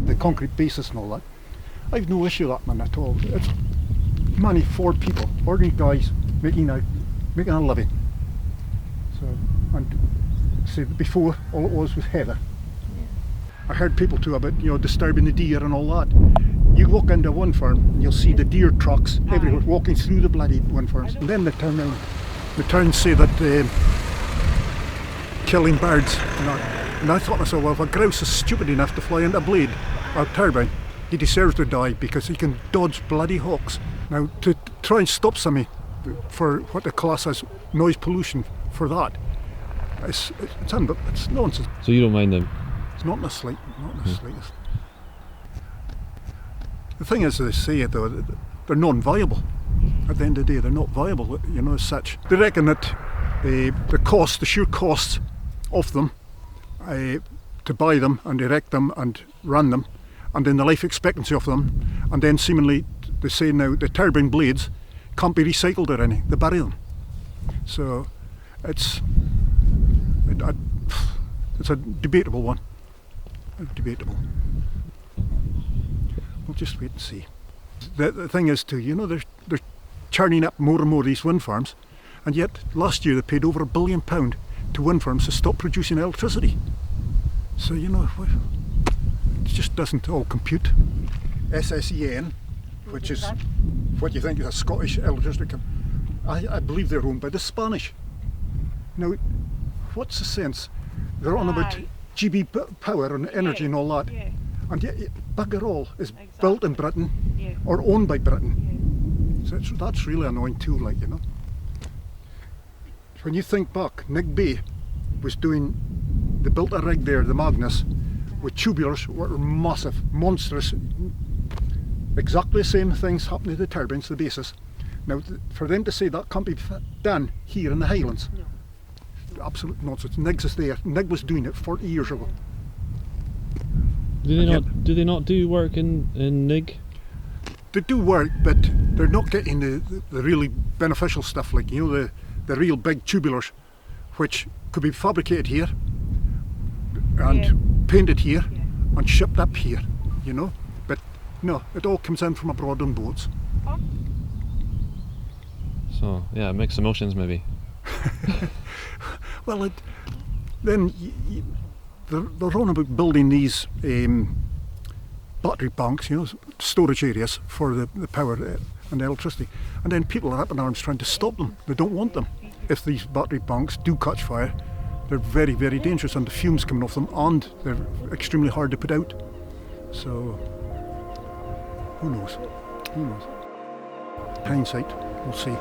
the concrete bases and all that. I've no issue with that, man, at all. It's money for people, ordinary guys making a living. So, and see, before all it was heather. I heard people too about, disturbing the deer and all that. You walk into one farm and you'll see the deer trucks everywhere walking through the bloody wind farms, and then they turn around. The towns say that killing birds and that. And I thought to myself, well, if a grouse is stupid enough to fly into a blade or a turbine, he deserves to die because he can dodge bloody hawks. Now, to try and stop somebody for what they class as noise pollution for that, it's nonsense. So you don't mind them? It's not in the slightest. The thing is, they say it though, they're non-viable. At the end of the day, they're not viable, as such. They reckon that the sheer costs of them, to buy them and erect them and run them, and then the life expectancy of them, and then seemingly they say now the turbine blades can't be recycled or anything, they bury them. So it's a debatable one. Debatable. We'll just wait and see. The thing is too, they're churning up more and more of these wind farms, and yet last year they paid over £1 billion to wind farms to stop producing electricity. So it just doesn't all compute. SSEN, which is what you think is a Scottish electricity company, I believe they're owned by the Spanish. Now, what's the sense? They're on about GB power and energy and all that, and yet bugger all is built in Britain or owned by Britain. So that's really annoying too, When you think back, Nick Bay was they built a rig there, the Magnus, with tubulars, were massive, monstrous, exactly the same things happening to the turbines, the bases. Now, for them to say that can't be done here in the Highlands, absolute nonsense. Nig's is there. Nig was doing it 40 years ago. Do they not do work in Nig? They do work, but they're not getting the really beneficial stuff, like the real big tubulars, which could be fabricated here and painted here and shipped up here, But no, it all comes in from abroad on boats. So yeah, mixed emotions maybe. Well, then they're on about building these battery banks, storage areas for the power and the electricity, and then people are up in arms trying to stop them. They don't want them. If these battery banks do catch fire, they're very, very dangerous, and the fumes coming off them, and they're extremely hard to put out. So who knows? Hindsight, we'll see.